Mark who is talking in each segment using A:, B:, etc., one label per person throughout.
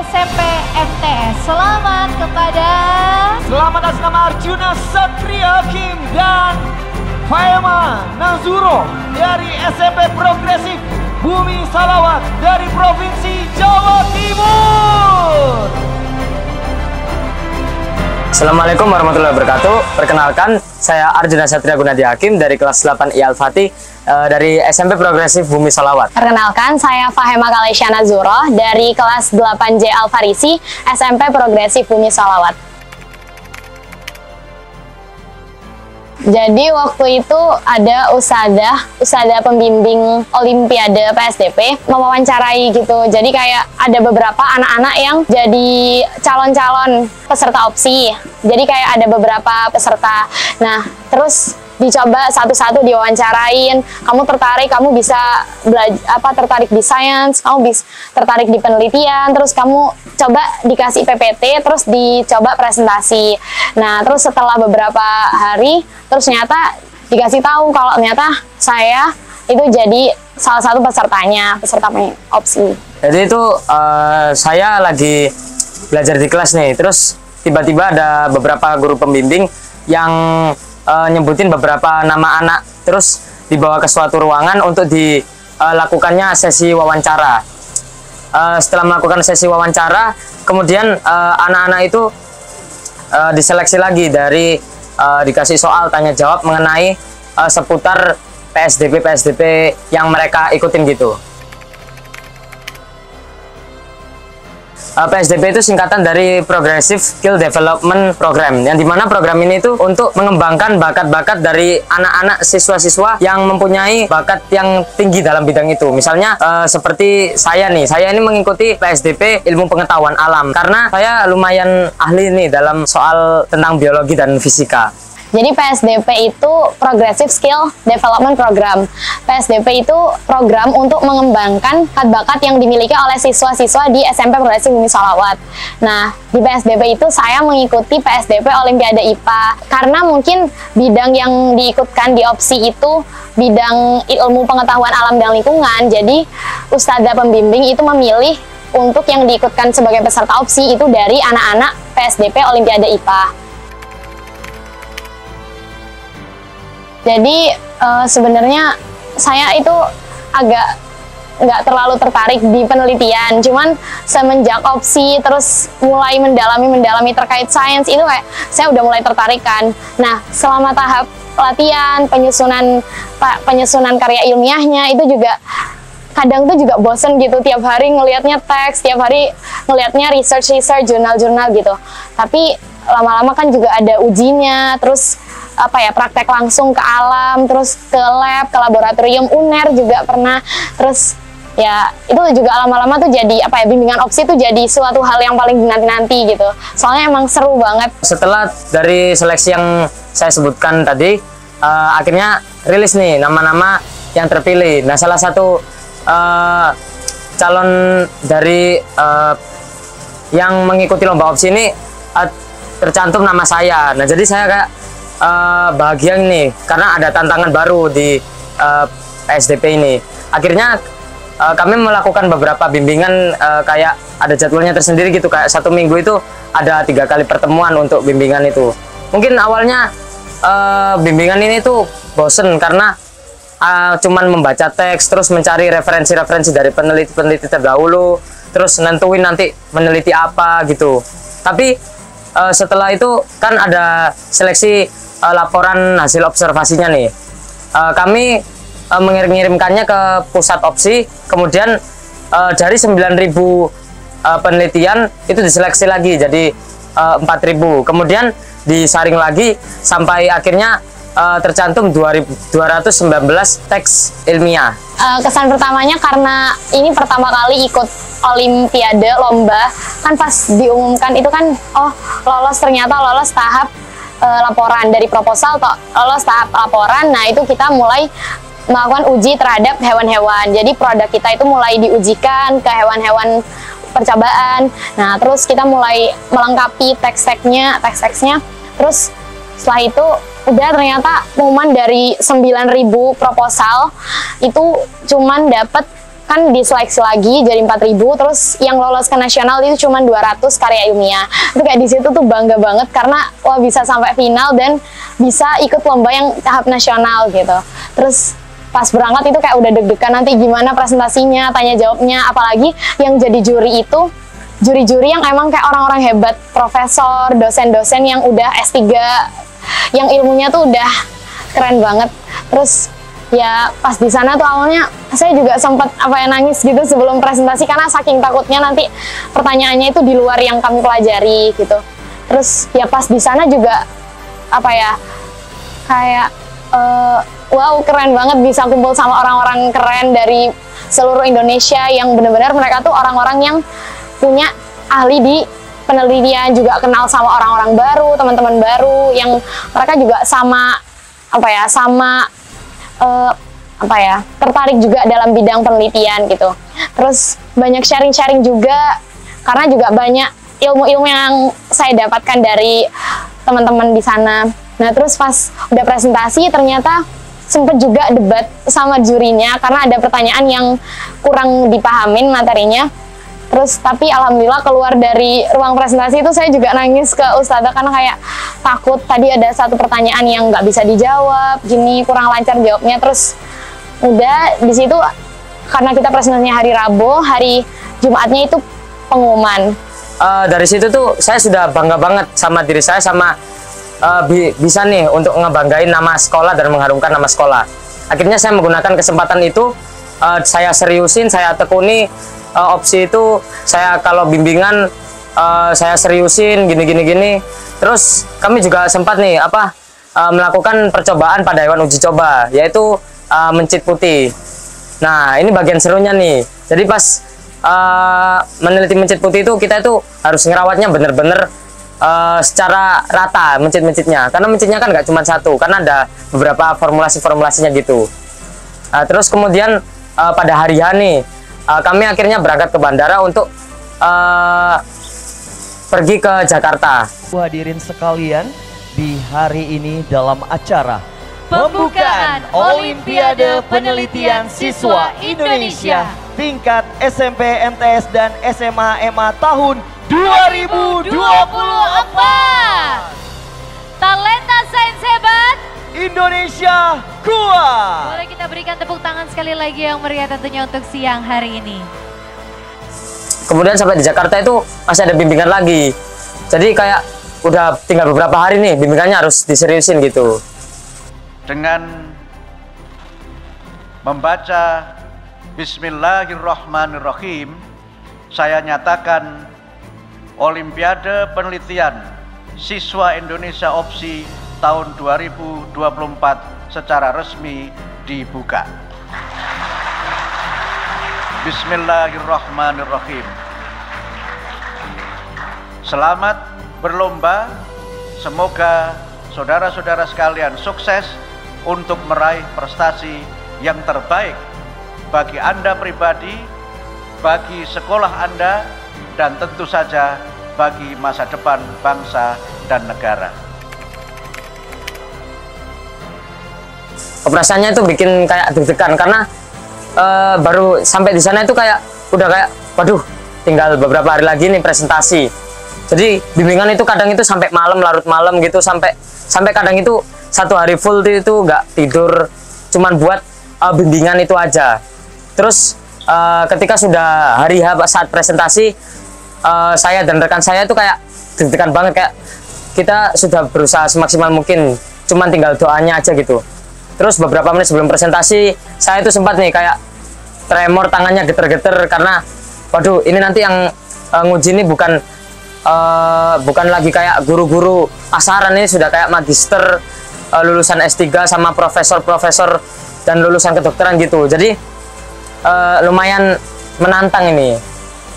A: SMP MTS. Selamat atas nama Arjuna Satria Hakim dan Fahema Nazuro dari SMP Progresif Bumi Salawat dari Provinsi Jawa Timur.
B: Assalamualaikum warahmatullahi wabarakatuh. Perkenalkan, saya Arjuna Satria Gunadi Hakim dari kelas 8 I Al-Fatih dari SMP Progresif Bumi Salawat.
C: Perkenalkan, saya Fahema Kalesyana Zuro dari kelas 8 J Al-Farisi SMP Progresif Bumi Salawat. Jadi waktu itu ada usadah pembimbing Olimpiade PSDP mewawancarai gitu. Jadi kayak ada beberapa anak-anak yang jadi calon-calon peserta opsi. Jadi kayak ada beberapa peserta. Nah, terus dicoba satu-satu diwawancarain. Kamu tertarik, kamu bisa tertarik di sains, kamu bisa tertarik di penelitian, terus kamu coba dikasih PPT, terus dicoba presentasi. Nah, terus setelah beberapa hari, terus ternyata dikasih tahu kalau ternyata saya itu jadi salah satu peserta opsi. Jadi itu
B: saya lagi belajar di kelas nih, terus tiba-tiba ada beberapa guru pembimbing yang nyebutin beberapa nama anak, terus dibawa ke suatu ruangan untuk dilakukannya sesi wawancara. Setelah melakukan sesi wawancara, kemudian anak-anak itu diseleksi lagi dari dikasih soal tanya jawab mengenai seputar PSDP yang mereka ikutin gitu. PSDP itu singkatan dari Progressive Skill Development Program, yang dimana program ini itu untuk mengembangkan bakat-bakat dari anak-anak siswa-siswa yang mempunyai bakat yang tinggi dalam bidang itu. Misalnya seperti saya ini mengikuti PSDP Ilmu Pengetahuan Alam karena saya lumayan ahli nih dalam soal tentang biologi dan fisika.
C: Jadi PSDP itu Progressive Skill Development Program. PSDP itu program untuk mengembangkan bakat yang dimiliki oleh siswa-siswa di SMP Progresif Bumi Salawat. Nah, di PSDP itu saya mengikuti PSDP Olimpiade IPA. Karena mungkin bidang yang diikutkan di opsi itu bidang ilmu pengetahuan alam dan lingkungan. Jadi, ustadzah pembimbing itu memilih untuk yang diikutkan sebagai peserta opsi itu dari anak-anak PSDP Olimpiade IPA. Jadi sebenarnya saya itu agak nggak terlalu tertarik di penelitian, cuman semenjak opsi terus mulai mendalami terkait sains itu kayak saya udah mulai tertarik kan. Nah, selama tahap latihan, penyusunan karya ilmiahnya itu juga kadang tuh juga bosen gitu, tiap hari ngelihatnya teks, tiap hari ngelihatnya research, jurnal-jurnal gitu. Tapi lama-lama kan juga ada ujinya, terus praktek langsung ke alam, terus ke lab, ke laboratorium UNER juga pernah, terus ya itu juga lama-lama tuh jadi bimbingan opsi tuh jadi suatu hal yang paling dinanti-nanti gitu, soalnya emang seru banget.
B: Setelah dari seleksi yang saya sebutkan tadi, akhirnya rilis nih nama-nama yang terpilih. Nah, salah satu calon dari yang mengikuti lomba opsi ini tercantum nama saya. Nah, jadi saya kayak bahagia nih karena ada tantangan baru di PSDP ini. Akhirnya kami melakukan beberapa bimbingan, kayak ada jadwalnya tersendiri gitu, kayak 1 minggu itu ada 3 kali pertemuan untuk bimbingan itu. Mungkin awalnya bimbingan ini tuh bosen karena cuman membaca teks, terus mencari referensi-referensi dari peneliti-peneliti terdahulu, terus nentuin nanti meneliti apa gitu. Tapi setelah itu kan ada seleksi laporan hasil observasinya nih. Kami mengirimkannya ke pusat opsi, kemudian dari 9.000 penelitian itu diseleksi lagi jadi 4.000, kemudian disaring lagi sampai akhirnya tercantum 219 teks ilmiah.
C: Kesan pertamanya karena ini pertama kali ikut Olimpiade lomba, kan pas diumumkan itu kan ternyata lolos tahap laporan dari proposal, lolos tahap laporan. Nah, itu kita mulai melakukan uji terhadap hewan-hewan. Jadi produk kita itu mulai diujikan ke hewan-hewan percobaan. Nah, terus kita mulai melengkapi teks-teksnya. Terus setelah itu udah ternyata pengumuman dari 9.000 proposal itu cuman dapat kan diseleksi lagi jadi 4.000, terus yang lolos ke nasional itu cuma 200 karya ilmiah. Itu kayak di situ tuh bangga banget karena wah bisa sampai final dan bisa ikut lomba yang tahap nasional gitu. Terus pas berangkat itu kayak udah deg-degan nanti gimana presentasinya, tanya jawabnya, apalagi yang jadi juri itu juri-juri yang emang kayak orang-orang hebat, profesor, dosen-dosen yang udah S3, yang ilmunya tuh udah keren banget. Terus ya pas di sana tuh awalnya saya juga sempat nangis gitu sebelum presentasi karena saking takutnya nanti pertanyaannya itu di luar yang kami pelajari gitu. Terus ya pas di sana juga kayak wow, keren banget bisa kumpul sama orang-orang keren dari seluruh Indonesia yang benar-benar mereka tuh orang-orang yang punya ahli di penelitian, juga kenal sama orang-orang baru, teman-teman baru yang mereka juga tertarik juga dalam bidang penelitian gitu. Terus banyak sharing-sharing juga karena juga banyak ilmu-ilmu yang saya dapatkan dari teman-teman di sana. Nah terus pas udah presentasi ternyata sempet juga debat sama jurinya karena ada pertanyaan yang kurang dipahamin materinya. Terus tapi alhamdulillah keluar dari ruang presentasi itu saya juga nangis ke Ustadzah karena kayak takut tadi ada satu pertanyaan yang nggak bisa dijawab, gini kurang lancar jawabnya. Terus udah di situ karena kita presentasinya hari Rabu, hari Jumatnya itu pengumuman.
B: Dari situ tuh saya sudah bangga banget sama diri saya, sama bisa nih untuk ngebanggain nama sekolah dan mengharumkan nama sekolah. Akhirnya saya menggunakan kesempatan itu, saya seriusin, saya tekuni opsi itu. Saya kalau bimbingan saya seriusin gini. Terus kami juga sempat nih melakukan percobaan pada hewan uji coba, yaitu mencit putih. Nah ini bagian serunya nih. Jadi pas meneliti mencit putih itu kita itu harus ngerawatnya bener-bener secara rata mencit-mencitnya, karena mencitnya kan nggak cuma satu, karena ada beberapa formulasinya gitu. Terus kemudian pada hari H nih kami akhirnya berangkat ke bandara untuk pergi ke Jakarta.
A: Hadirin sekalian, di hari ini dalam acara pembukaan Olimpiade Penelitian Siswa Indonesia tingkat SMP, MTS, dan SMA MA tahun 2024.
D: Talenta sains hebat
A: Indonesia kuat.
D: Boleh kita berikan tepuk tangan sekali lagi yang meriah tentunya untuk siang hari ini.
B: Kemudian sampai di Jakarta itu masih ada bimbingan lagi. Jadi kayak udah tinggal beberapa hari nih, bimbingannya harus diseriusin gitu.
E: Dengan membaca Bismillahirrahmanirrahim, saya nyatakan Olimpiade Penelitian Siswa Indonesia Opsi tahun 2024 secara resmi dibuka. Bismillahirrahmanirrahim. Selamat berlomba, semoga saudara-saudara sekalian sukses untuk meraih prestasi yang terbaik bagi Anda pribadi, bagi sekolah Anda, dan tentu saja bagi masa depan bangsa dan negara.
B: Perasaannya itu bikin kayak deg-degan karena baru sampai di sana itu kayak udah kayak waduh, tinggal beberapa hari lagi nih presentasi. Jadi bimbingan itu kadang itu sampai malam, larut malam gitu, sampai kadang itu satu hari full itu nggak tidur, cuman buat bimbingan itu aja. Terus ketika sudah hari H saat presentasi, saya dan rekan saya itu kayak deg-degan banget, kayak kita sudah berusaha semaksimal mungkin, cuman tinggal doanya aja gitu. Terus beberapa menit sebelum presentasi, saya itu sempat nih kayak tremor, tangannya geter-geter karena waduh, ini nanti yang nguji ini bukan lagi kayak guru-guru pasaran, ini sudah kayak magister, lulusan S3 sama profesor-profesor dan lulusan kedokteran gitu. Jadi lumayan menantang ini.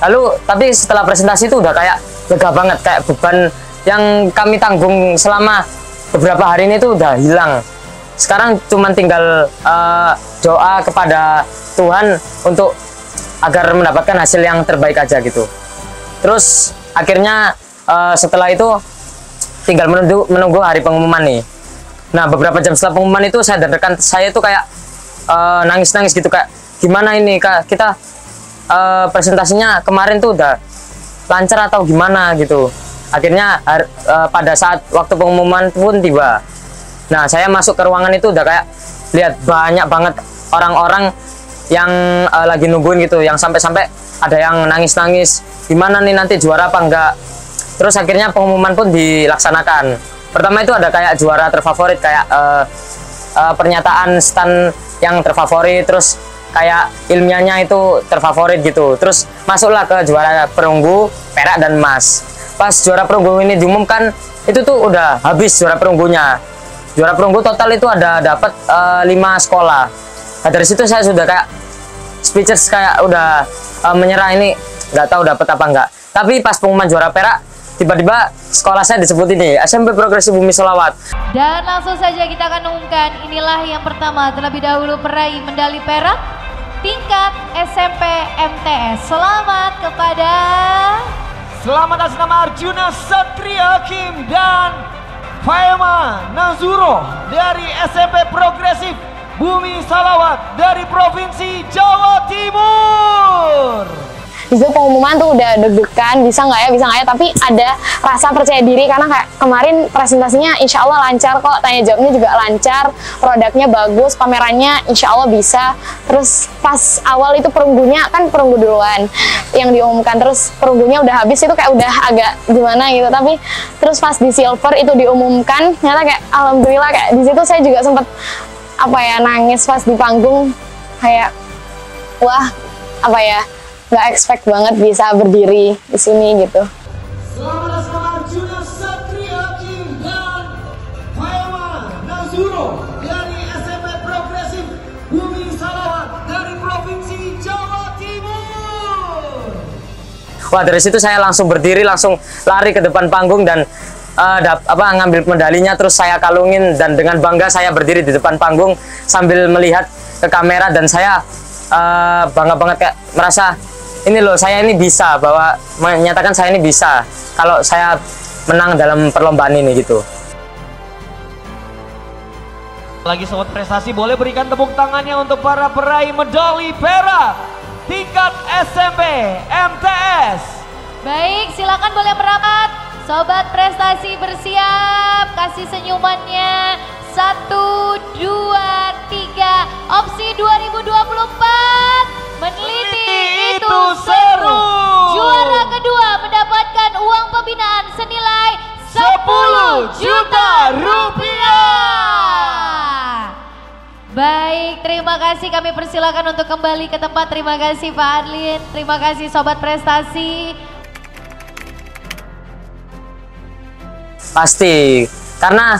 B: Lalu tapi setelah presentasi itu udah kayak lega banget, kayak beban yang kami tanggung selama beberapa hari ini itu udah hilang. Sekarang cuma tinggal doa kepada Tuhan untuk agar mendapatkan hasil yang terbaik aja gitu. Terus akhirnya setelah itu tinggal menunggu hari pengumuman nih. Nah beberapa jam setelah pengumuman itu saya dan rekan saya itu kayak nangis-nangis gitu, kayak gimana ini Kak, kita presentasinya kemarin tuh udah lancar atau gimana gitu. Akhirnya pada saat waktu pengumuman pun tiba. Nah, saya masuk ke ruangan itu udah kayak lihat banyak banget orang-orang yang lagi nungguin gitu, yang sampai-sampai ada yang nangis-nangis, gimana nih nanti juara apa enggak. Terus akhirnya pengumuman pun dilaksanakan. Pertama itu ada kayak juara terfavorit, kayak pernyataan stand yang terfavorit, terus kayak ilmiahnya itu terfavorit gitu. Terus masuklah ke juara perunggu, perak dan emas. Pas juara perunggu ini diumumkan, itu tuh udah habis juara perunggunya. Juara perunggu total itu ada dapat 5 sekolah. Nah, dari situ saya sudah kayak speechless, kayak udah menyerah, ini nggak tahu dapat apa enggak. Tapi pas pengumuman juara perak, tiba-tiba sekolah saya disebut ini SMP Progresif Bumi Selawat.
D: Dan langsung saja kita akan umumkan, inilah yang pertama terlebih dahulu peraih medali perak tingkat SMP MTS.
A: Selamat atas nama Arjuna Satria Hakim dan Faema Nazuro dari SMP Progresif Bumi Selawat dari Provinsi Jawa Timur.
C: Di situ pengumuman tuh udah deg-degan, bisa nggak ya, tapi ada rasa percaya diri karena kayak kemarin presentasinya insya Allah lancar kok, tanya jawabnya juga lancar, produknya bagus, pamerannya insya Allah bisa. Terus pas awal itu perunggunya, kan perunggu duluan yang diumumkan, terus perunggunya udah habis, itu kayak udah agak gimana gitu, tapi terus pas di silver itu diumumkan, ternyata kayak alhamdulillah, kayak di situ saya juga sempet nangis pas di panggung, kayak wah nggak expect banget bisa berdiri di sini gitu.
A: Selamat atas nama Arjuna Satria Hakim dan Faema Nazuro dari SMP Progresif Bumi Selawat dari Provinsi Jawa Timur.
B: Wah, dari situ saya langsung berdiri, langsung lari ke depan panggung dan ngambil medalinya, terus saya kalungin, dan dengan bangga saya berdiri di depan panggung sambil melihat ke kamera, dan saya bangga banget, kayak merasa ini loh, saya ini bisa, bahwa menyatakan saya ini bisa kalau saya menang dalam perlombaan ini gitu.
A: Lagi sobat prestasi, boleh berikan tepuk tangannya untuk para peraih medali perak tingkat SMP MTS.
D: Baik, silakan boleh merapat. Sobat prestasi bersiap, kasih senyumannya. 1, 2, 3, opsi 2024. Meneliti itu seru. Juara kedua mendapatkan uang pembinaan senilai 10 juta rupiah. Baik, terima kasih, kami persilakan untuk kembali ke tempat. Terima kasih Pak Adlin, terima kasih Sobat Prestasi.
B: Pasti, karena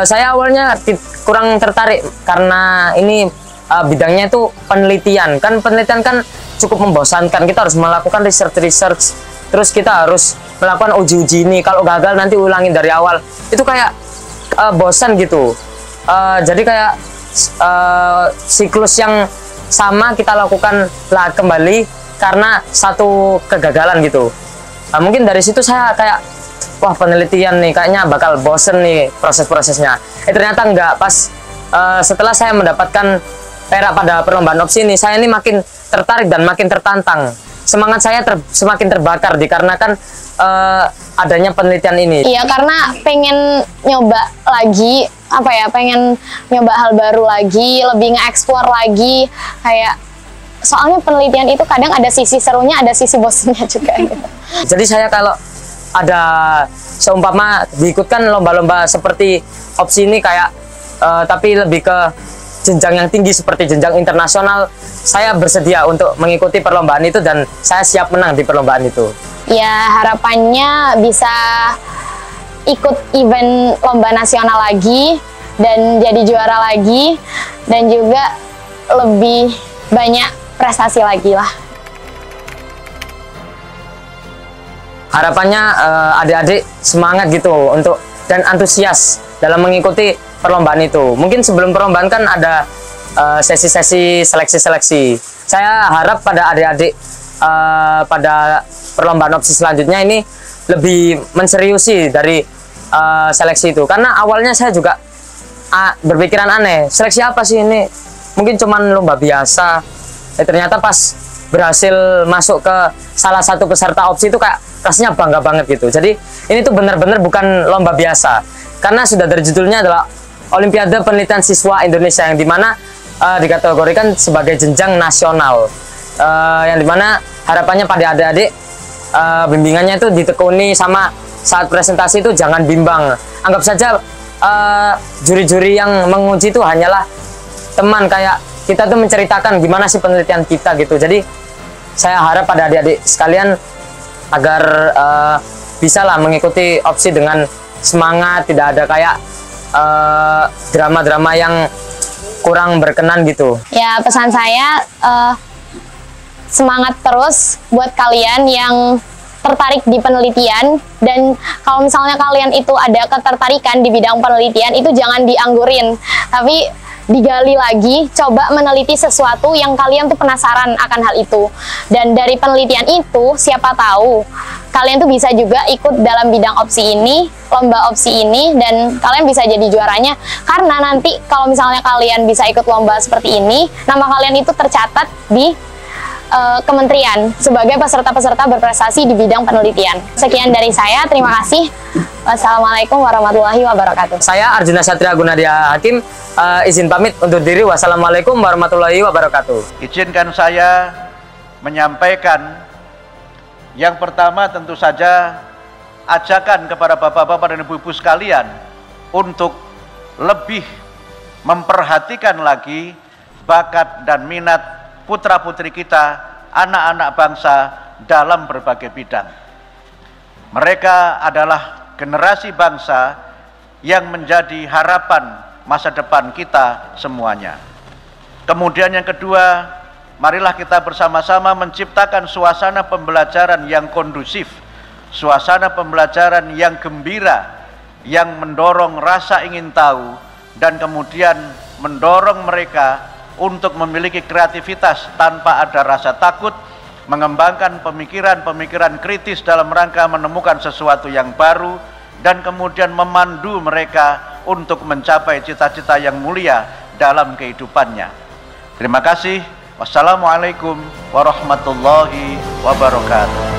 B: saya awalnya kurang tertarik karena ini bidangnya itu penelitian. Kan penelitian kan cukup membosankan, kita harus melakukan research, terus kita harus melakukan uji-uji ini. Kalau gagal nanti ulangin dari awal, itu kayak bosan gitu. Jadi kayak siklus yang sama kita lakukan kembali karena satu kegagalan gitu. Mungkin dari situ saya kayak, wah penelitian nih kayaknya bakal bosen nih proses-prosesnya. Ternyata enggak. Pas setelah saya mendapatkan perak pada perlombaan opsi ini, saya ini makin tertarik dan makin tertantang. Semangat saya semakin terbakar dikarenakan adanya penelitian ini.
C: Iya, karena pengen nyoba lagi, pengen nyoba hal baru lagi, lebih nge-explore lagi, kayak soalnya penelitian itu kadang ada sisi serunya, ada sisi bosannya juga gitu.
B: Jadi saya kalau ada seumpama diikutkan lomba-lomba seperti opsi ini kayak tapi lebih ke jenjang yang tinggi seperti jenjang internasional, saya bersedia untuk mengikuti perlombaan itu dan saya siap menang di perlombaan itu.
C: Ya, harapannya bisa ikut event lomba nasional lagi dan jadi juara lagi, dan juga lebih banyak prestasi lagi lah.
B: Harapannya adik-adik semangat gitu untuk dan antusias dalam mengikuti perlombaan itu. Mungkin sebelum perlombaan kan ada sesi-sesi seleksi-seleksi. Saya harap pada adik-adik pada perlombaan opsi selanjutnya ini lebih menseriusi dari seleksi itu. Karena awalnya saya juga berpikiran aneh, seleksi apa sih ini? Mungkin cuman lomba biasa. ternyata pas berhasil masuk ke salah satu peserta opsi itu kayak rasanya bangga banget gitu. Jadi ini tuh benar-benar bukan lomba biasa, karena sudah dari judulnya adalah Olimpiade Penelitian Siswa Indonesia, yang dimana dikategorikan sebagai jenjang nasional, yang dimana harapannya pada adik-adik bimbingannya itu ditekuni sama saat presentasi itu jangan bimbang. Anggap saja juri-juri yang menguji itu hanyalah teman, kayak kita tuh menceritakan gimana sih penelitian kita gitu. Jadi saya harap pada adik-adik sekalian agar bisa lah mengikuti opsi dengan semangat, tidak ada kayak drama-drama yang kurang berkenan gitu.
C: Ya, pesan saya semangat terus buat kalian yang tertarik di penelitian, dan kalau misalnya kalian itu ada ketertarikan di bidang penelitian, itu jangan dianggurin, tapi digali lagi, coba meneliti sesuatu yang kalian tuh penasaran akan hal itu. Dan dari penelitian itu, siapa tahu kalian tuh bisa juga ikut dalam bidang opsi ini, lomba opsi ini, dan kalian bisa jadi juaranya. Karena nanti kalau misalnya kalian bisa ikut lomba seperti ini, nama kalian itu tercatat di kementerian sebagai peserta-peserta berprestasi di bidang penelitian. Sekian dari saya, terima kasih. Wassalamualaikum warahmatullahi wabarakatuh.
B: Saya Arjuna Satria Gunadia Hakim, izin pamit undur diri. Wassalamualaikum warahmatullahi wabarakatuh.
E: Izinkan saya menyampaikan yang pertama, tentu saja ajakan kepada bapak-bapak dan ibu-ibu sekalian untuk lebih memperhatikan lagi bakat dan minat putra-putri kita, anak-anak bangsa dalam berbagai bidang. Mereka adalah generasi bangsa yang menjadi harapan masa depan kita semuanya. Kemudian yang kedua, marilah kita bersama-sama menciptakan suasana pembelajaran yang kondusif, suasana pembelajaran yang gembira, yang mendorong rasa ingin tahu, dan kemudian mendorong mereka untuk memiliki kreativitas tanpa ada rasa takut, mengembangkan pemikiran-pemikiran kritis dalam rangka menemukan sesuatu yang baru, dan kemudian memandu mereka untuk mencapai cita-cita yang mulia dalam kehidupannya. Terima kasih. Wassalamualaikum warahmatullahi wabarakatuh.